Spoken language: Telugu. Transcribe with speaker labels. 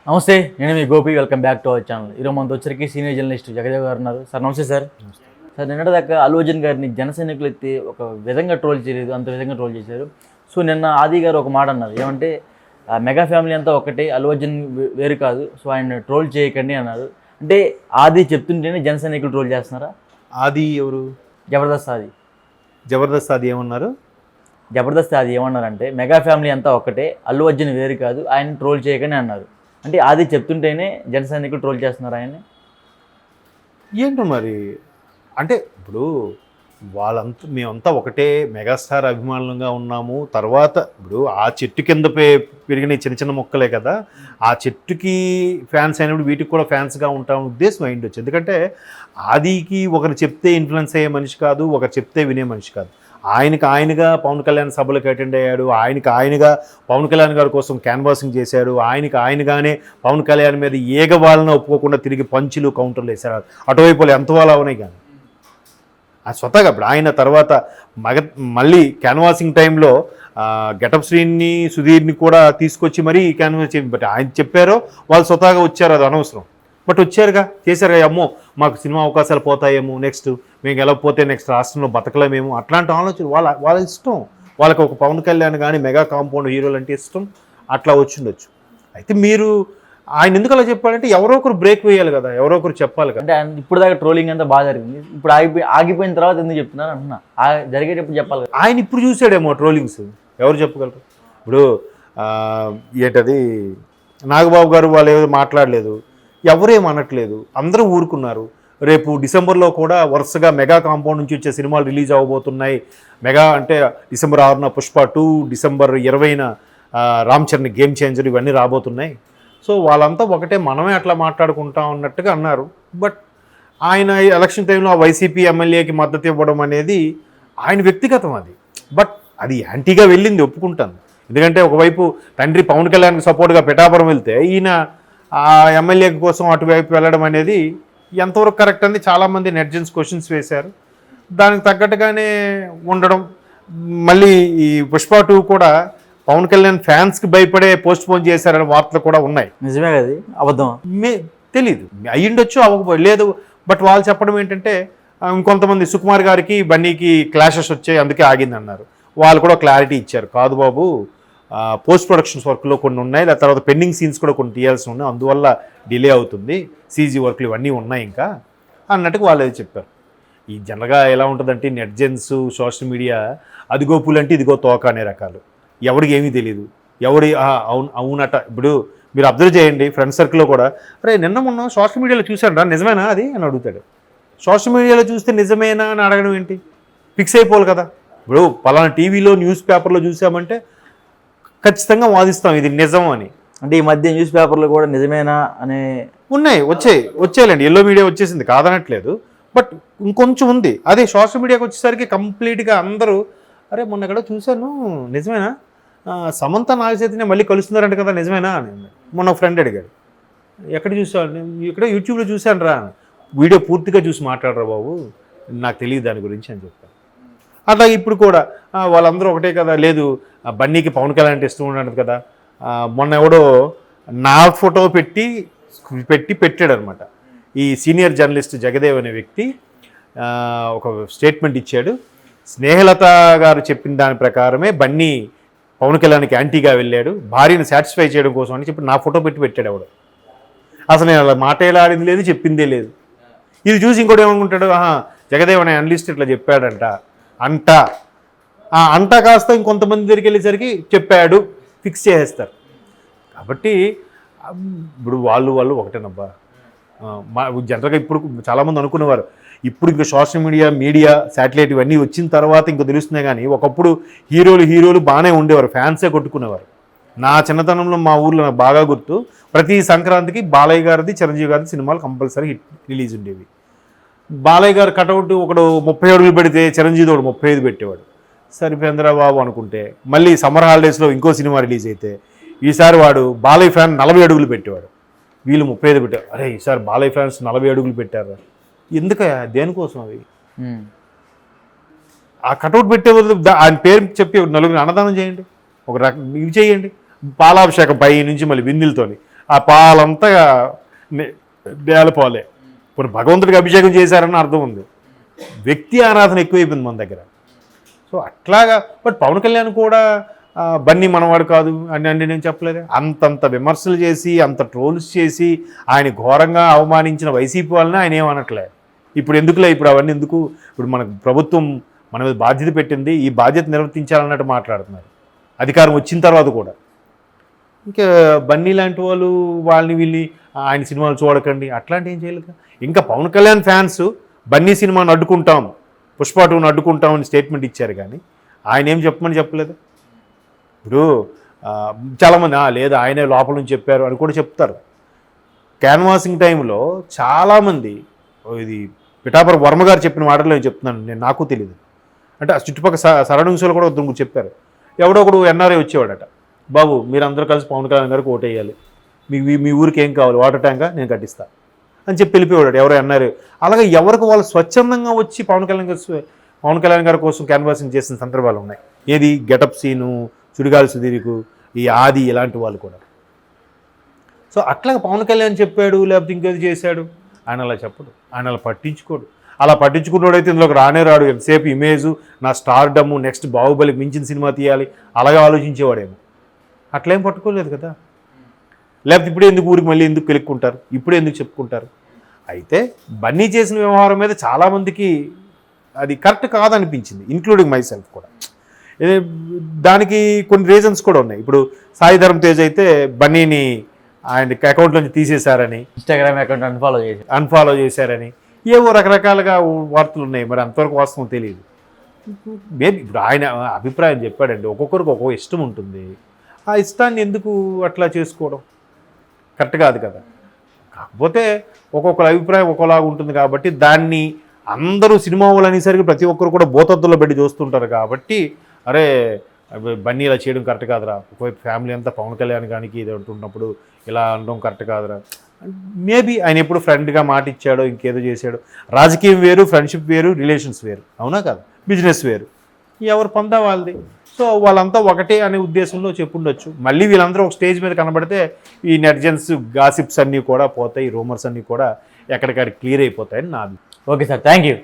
Speaker 1: నమస్తే, నేను మీ Gopi. Welcome back to our channel. ఈరోజు మనతో వచ్చరికి సీనియర్ జర్నలిస్ట్ జగదేవ్ గారు ఉన్నారు. సార్ నమస్తే సార్. సార్ నిన్నటిదాకా అల్లు అర్జున్ గారిని జన సైనికులు ఎత్తి ఒక విధంగా ట్రోల్ చేయలేదు, అంత విధంగా ట్రోల్ చేశారు. సో నిన్న ఆది గారు ఒక మాట అన్నారు, ఏమంటే మెగా ఫ్యామిలీ అంతా ఒకటే, అల్లు అర్జున్ వేరు కాదు, సో ఆయన ట్రోల్ చేయకండి అన్నారు. అంటే ఆది చెప్తుంటేనే జన సైనికులు ట్రోల్ చేస్తున్నారా?
Speaker 2: ఆది ఎవరు?
Speaker 1: జబర్దస్త్ ఆది.
Speaker 2: జబర్దస్త్ ఆది ఏమన్నారు?
Speaker 1: జబర్దస్త్ ఆది ఏమన్నారంటే మెగా ఫ్యామిలీ అంతా ఒక్కటే, అల్లు అర్జున్ వేరు కాదు, ఆయన ట్రోల్ చేయకండి అన్నారు. అంటే ఆది చెప్తుంటేనే జన సైనికులు ట్రోల్ చేస్తున్నారు ఆయన్ని.
Speaker 2: ఏంటో మరి, అంటే ఇప్పుడు మేమంతా ఒకటే మెగాస్టార్ అభిమానులుగా ఉన్నాము. తర్వాత ఇప్పుడు ఆ చెట్టు కింద పెరిగిన చిన్న చిన్న మొక్కలే కదా, ఆ చెట్టుకి ఫ్యాన్స్ అయినప్పుడు వీటికి కూడా ఫ్యాన్స్గా ఉంటాం ఉద్దేశం అయ్యిండొచ్చు. ఎందుకంటే ఆదికి ఒకరు చెప్తే ఇన్ఫ్లుయెన్స్ అయ్యే మనిషి కాదు, ఒకరు చెప్తే వినే మనిషి కాదు. ఆయనగా పవన్ కళ్యాణ్ సభలకు అటెండ్ అయ్యాడు, ఆయనగా పవన్ కళ్యాణ్ గారి కోసం క్యాన్వాసింగ్ చేశాడు, ఆయనగానే పవన్ కళ్యాణ్ మీద ఏగ వాళ్ళని ఒప్పుకోకుండా తిరిగి పంచులు కౌంటర్లు వేశారు. అటువైపులు ఎంత వాళ్ళు అవునాయి కానీ ఆ స్వతహాగా ఇప్పుడు ఆయన తర్వాత మళ్ళీ క్యాన్వాసింగ్ టైంలో గెటప్ శ్రీని సుధీర్ని కూడా తీసుకొచ్చి మరీ క్యాన్వాస్ చేయండి. బట్ ఆయన చెప్పారో వాళ్ళు స్వతహాగా వచ్చారు, అది అనవసరం. బట్ వచ్చారుగా, చేశారు కదా. అమ్మో మాకు సినిమా అవకాశాలు పోతాయేమో, నెక్స్ట్ మేము గెలవకపోతే నెక్స్ట్ రాష్ట్రంలో బతకలేమేమో, అట్లాంటి ఆలోచన వాళ్ళ ఇష్టం. వాళ్ళకి ఒక పవన్ కళ్యాణ్ కానీ మెగా కాంపౌండ్ హీరోలు అంటే ఇష్టం, అట్లా వచ్చిండొచ్చు. అయితే మీరు ఆయన ఎందుకు అలా చెప్పాలంటే ఎవరో ఒకరు బ్రేక్ వేయాలి కదా, ఎవరో ఒకరు చెప్పాలి కదా.
Speaker 1: అంటే ఇప్పుడు దాకా ట్రోలింగ్ అంతా బాగా జరిగింది, ఇప్పుడు ఆగిపోయిన తర్వాత ఎందుకు చెప్తున్నారు అంటున్నా. జరిగేటప్పుడు చెప్పాలి కదా.
Speaker 2: ఆయన ఇప్పుడు చూసాడేమో ట్రోలింగ్స్, ఎవరు చెప్పగలరు? ఇప్పుడు ఏంటది నాగబాబు గారు వాళ్ళు ఏదో మాట్లాడలేదు, ఎవరేం అనట్లేదు, అందరూ ఊరుకున్నారు. రేపు డిసెంబర్లో కూడా వరుసగా మెగా కాంపౌండ్ నుంచి వచ్చే సినిమాలు రిలీజ్ అవ్వబోతున్నాయి. మెగా అంటే డిసెంబర్ 6న పుష్ప 2, డిసెంబర్ 20న రామ్ చరణ్ గేమ్ చేంజర్, ఇవన్నీ రాబోతున్నాయి. సో వాళ్ళంతా ఒకటే, మనమే అట్లా మాట్లాడుకుంటాం అన్నట్టుగా అన్నారు. బట్ ఆయన ఎలక్షన్ టైంలో ఆ వైసీపీ ఎమ్మెల్యేకి మద్దతు ఇవ్వడం అనేది ఆయన వ్యక్తిగతం అది. బట్ అది యాంటీగా వెళ్ళింది, ఒప్పుకుంటాను. ఎందుకంటే ఒకవైపు తండ్రి పవన్ కళ్యాణ్కి సపోర్ట్గా పిఠాపురం వెళ్తే ఈయన ఆ ఎమ్మెల్యే కోసం అటువైపు వెళ్ళడం అనేది ఎంతవరకు కరెక్ట్ అని చాలామంది నెటిజన్స్ క్వశ్చన్స్ వేశారు. దానికి తగ్గట్టుగానే ఉండడం. మళ్ళీ ఈ పుష్ప 2 కూడా పవన్ కళ్యాణ్ ఫ్యాన్స్కి భయపడే పోస్ట్ పోన్ చేశారనే వార్తలు కూడా ఉన్నాయి.
Speaker 1: నిజమే కదా, అబద్ధం
Speaker 2: తెలీదు, అయ్యిండొచ్చు, అవ్వకపోయి లేదు. బట్ వాళ్ళు చెప్పడం ఏంటంటే ఇంకొంతమంది సుకుమార్ గారికి బన్నీకి క్లాషెస్ వచ్చాయి అందుకే ఆగింది అన్నారు. వాళ్ళు కూడా క్లారిటీ ఇచ్చారు, కాదు బాబు పోస్ట్ ప్రొడక్షన్స్ వర్క్లో కొన్ని ఉన్నాయి, లేదా తర్వాత పెండింగ్ సీన్స్ కూడా కొన్ని తీయాల్సి ఉన్నాయి, అందువల్ల డిలే అవుతుంది, సీజీ వర్క్లు ఇవన్నీ ఉన్నాయి ఇంకా అన్నట్టుగా వాళ్ళు అది చెప్పారు. ఈ జనరల్గా ఎలా ఉంటుందంటే నెట్జెన్స్ సోషల్ మీడియా అదిగో పూలంటే ఇదిగో తోక అనే రకాలు, ఎవరికి ఏమీ తెలియదు. అవునట. ఇప్పుడు మీరు అబ్జర్వ్ చేయండి, ఫ్రెండ్ సర్కిల్లో కూడా అరే నిన్న మొన్న సోషల్ మీడియాలో చూశాను రా, నిజమేనా అది అని అడుగుతాడు. సోషల్ మీడియాలో చూస్తే నిజమేనా అని అడగడం ఏంటి? ఫిక్స్ అయిపోవాలి కదా. ఇప్పుడు పలానా టీవీలో న్యూస్ పేపర్లో చూసామంటే ఖచ్చితంగా వాదిస్తాం ఇది నిజం అని.
Speaker 1: అంటే ఈ మధ్య న్యూస్ పేపర్లు కూడా నిజమేనా అనే
Speaker 2: ఉన్నాయి, వచ్చాయండి. ఎల్లో మీడియా వచ్చేసింది కాదనట్లేదు, బట్ ఇంకొంచెం ఉంది. అదే సోషల్ మీడియాకి వచ్చేసరికి కంప్లీట్గా అందరూ అరే మొన్న ఎక్కడో చూశాను నిజమేనా, సమంత నాగచైతన్య మళ్ళీ కలుస్తున్నారంట కదా నిజమేనా అని మొన్న ఫ్రెండ్ అడిగాడు. ఎక్కడ చూసాను? ఇక్కడ యూట్యూబ్లో చూశాను రా, వీడియో పూర్తిగా చూసి మాట్లాడరా బాబు, నాకు తెలియదు దాని గురించి అని చెప్పాను. అట్లా ఇప్పుడు కూడా వాళ్ళందరూ ఒకటే కదా, లేదు బన్నీకి పవన్ కళ్యాణ్ అంటే ఇష్టం ఉండదు కదా. మొన్న ఎవడో నా ఫోటో పెట్టాడు అనమాట. ఈ సీనియర్ జర్నలిస్ట్ జగదేవ్ అనే వ్యక్తి ఒక స్టేట్మెంట్ ఇచ్చాడు. స్నేహలత గారు చెప్పిన దాని ప్రకారమే బన్నీ పవన్ కళ్యాణ్కి యాంటీగా వెళ్ళాడు, భార్యను సాటిస్ఫై చేయడం కోసం అని చెప్పి నా ఫోటో పెట్టాడు ఎవడు. అసలు నేను అలా మాట్లాడింది లేదు, చెప్పిందే లేదు. ఇది చూసి ఇంకోటి ఏమనుకుంటాడు, జగదేవ్ అనే అనలిస్ట్ ఇట్లా చెప్పాడంట అంట కాస్త ఇంకొంతమంది దగ్గరికి వెళ్ళేసరికి చెప్పాడు ఫిక్స్ చేసేస్తారు. కాబట్టి ఇప్పుడు వాళ్ళు ఒకటేనబ్బా. జనరల్గా ఇప్పుడు చాలామంది అనుకునేవారు, ఇప్పుడు ఇంకా సోషల్ మీడియా శాటిలైట్ ఇవన్నీ వచ్చిన తర్వాత ఇంకా తెలుస్తున్నాయి. కానీ ఒకప్పుడు హీరోలు బాగానే ఉండేవారు, ఫ్యాన్సే కొట్టుకునేవారు. నా చిన్నతనంలో మా ఊర్లో నాకు బాగా గుర్తు, ప్రతి సంక్రాంతికి బాలయ్య గారిది చిరంజీవి గారిది సినిమాలు కంపల్సరీ రిలీజ్ ఉండేవి. బాలయ్య గారు కటౌట్ ఒకడు 30 అడుగులు పెడితే చిరంజీవి ఒకడు 35 పెట్టేవాడు. సరిపోయిందిరా బాబు అనుకుంటే మళ్ళీ సమ్మర్ హాలిడేస్లో ఇంకో సినిమా రిలీజ్ అయితే ఈసారి వాడు బాలయ్య ఫ్యాన్ 40 అడుగులు పెట్టేవాడు, వీళ్ళు 35 పెట్టారు. అరే ఈసారి బాలయ్య ఫ్యాన్స్ 40 అడుగులు పెట్టారా, ఎందుకయ్యా, దేనికోసం అవి? ఆ కటౌట్ పెట్టే ఆయన పేరు చెప్పి నలుగురు అన్నదానం చేయండి, ఒక రకం ఇవి చేయండి, పాలాభిషేకం పై నుంచి మళ్ళీ బిందెలతోని ఆ పాలంతా నేలపాలే. ఇప్పుడు భగవంతుడికి అభిషేకం చేశారని అర్థం ఉంది. వ్యక్తి ఆరాధన ఎక్కువైపోయింది మన దగ్గర. సో అట్లాగా బట్ పవన్ కళ్యాణ్ కూడా బన్నీ మనవాడు కాదు అని నేను చెప్పలేదు. అంతంత విమర్శలు చేసి అంత ట్రోల్స్ చేసి ఆయన ఘోరంగా అవమానించిన వైసీపీ వాళ్ళని ఆయన ఏమనట్లే. ఇప్పుడు ఎందుకులే, ఇప్పుడు అవన్నీ ఎందుకు, ఇప్పుడు మనకు ప్రభుత్వం మన మీద బాధ్యత పెట్టింది, ఈ బాధ్యత నిర్వర్తించాలన్నట్టు మాట్లాడుతున్నారు అధికారం వచ్చిన తర్వాత కూడా. ఇంకా బన్నీ లాంటి వాళ్ళు వాళ్ళని వీళ్ళని ఆయన సినిమాలు చూడకండి అట్లాంటి ఏం చేయలేదు. ఇంకా పవన్ కళ్యాణ్ ఫ్యాన్స్ బన్నీ సినిమాను అడ్డుకుంటాం, పుష్ప 2ను అడ్డుకుంటాం అని స్టేట్మెంట్ ఇచ్చారు, కానీ ఆయన ఏం చెప్పలేదు. ఇప్పుడు చాలామంది లేదు ఆయనే లోపల నుంచి చెప్పారు అని కూడా చెప్తారు. క్యాన్వాసింగ్ టైంలో చాలామంది ఇది పిఠాపురం వర్మ గారు చెప్పిన మాటలు నేను చెప్తున్నాను, నాకు తెలియదు. అంటే ఆ చుట్టుపక్కల సరౌండింగ్స్లో కూడా వద్దు చెప్పారు. ఎవడో ఒకడు ఎన్ఆర్ఐ వచ్చేవాడట, బాబు మీరందరూ కలిసి పవన్ కళ్యాణ్ గారికి ఓటేయాలి, మీ ఊరికి ఏం కావాలి, వాటర్ ట్యాంకా నేను కట్టిస్తా అని చెప్పి వెళ్ళిపోయాడు ఎవరో ఎన్ఆర్ఐ. అలాగే ఎవరికి వాళ్ళు స్వచ్ఛందంగా వచ్చి పవన్ కళ్యాణ్ గారి కోసం క్యాన్వాసింగ్ చేసిన సందర్భాలు ఉన్నాయి. ఏది గెటప్ సీను, సుడిగాలి సుధీర్కు, ఈ ఆది ఇలాంటి వాళ్ళు కూడా. సో అట్లాగే పవన్ కళ్యాణ్ చెప్పాడు లేకపోతే ఇంకేది చేశాడు, ఆయన అలా చెప్పడు, ఆయన అలా పట్టించుకోడు. అలా పట్టించుకున్నోడైతే ఇందులోకి రానే రాడు. ఎంతసేపు ఇమేజు, నా స్టార్డము, నెక్స్ట్ బాహుబలికి మించిన సినిమా తీయాలి అలాగే ఆలోచించేవాడేమో. అట్లేం పట్టుకోలేదు కదా. లేకపోతే ఇప్పుడే ఎందుకు ఊరికి మళ్ళీ ఎందుకు కెలుక్కుంటారు, ఇప్పుడే ఎందుకు చెప్పుకుంటారు. అయితే బన్నీ చేసిన వ్యవహారం మీద చాలామందికి అది కరెక్ట్ కాదనిపించింది, ఇంక్లూడింగ్ మై సెల్ఫ్ కూడా. దానికి కొన్ని రీజన్స్ కూడా ఉన్నాయి. ఇప్పుడు సాయి ధరమ్ తేజ్ అయితే బన్నీని ఆయన అకౌంట్ నుంచి తీసేశారని,
Speaker 1: ఇన్స్టాగ్రామ్ అకౌంట్
Speaker 2: అన్ఫాలో చేశారని ఏవో రకరకాలుగా వార్తలు ఉన్నాయి. మరి అంతవరకు వాస్తవం తెలియదు. మేబీ ఇప్పుడు ఆయన అభిప్రాయం చెప్పాడండి, ఒక్కొక్కరికి ఒక్కొక్క ఇష్టం ఉంటుంది. ఆ ఇష్టాన్ని ఎందుకు అట్లా చేసుకోవడం కరెక్ట్ కాదు కదా. కాకపోతే ఒక్కొక్కరి అభిప్రాయం ఒక్కోలాగా ఉంటుంది కాబట్టి దాన్ని అందరూ సినిమా వాళ్ళు అనేసరికి ప్రతి ఒక్కరు కూడా బోతత్తులో పెట్టి చూస్తుంటారు. కాబట్టి అరే బన్నీ ఇలా చేయడం కరెక్ట్ కాదురా, ఒకవైపు ఫ్యామిలీ అంతా పవన్ కళ్యాణ్ గానికి ఇది అంటున్నప్పుడు ఇలా అనడం కరెక్ట్ కాదురా. మేబీ ఆయన ఎప్పుడు ఫ్రెండ్గా మాట ఇచ్చాడో ఇంకేదో చేశాడో. రాజకీయం వేరు, ఫ్రెండ్షిప్ వేరు, రిలేషన్స్ వేరు, అవునా కాదు, బిజినెస్ వేరు, ఎవరు పొందా వాళ్ళది. సో వాళ్ళంతా ఒకటే అనే ఉద్దేశంలో చెప్పుండొచ్చు. మళ్ళీ వీళ్ళందరూ ఒక స్టేజ్ మీద కనబడితే ఈ నెటిజన్స్ గాసిప్స్ అన్నీ కూడా పోతాయి, రూమర్స్ అన్నీ కూడా ఎక్కడికక్కడ క్లియర్ అయిపోతాయని నాది.
Speaker 1: Okay sir, thank you.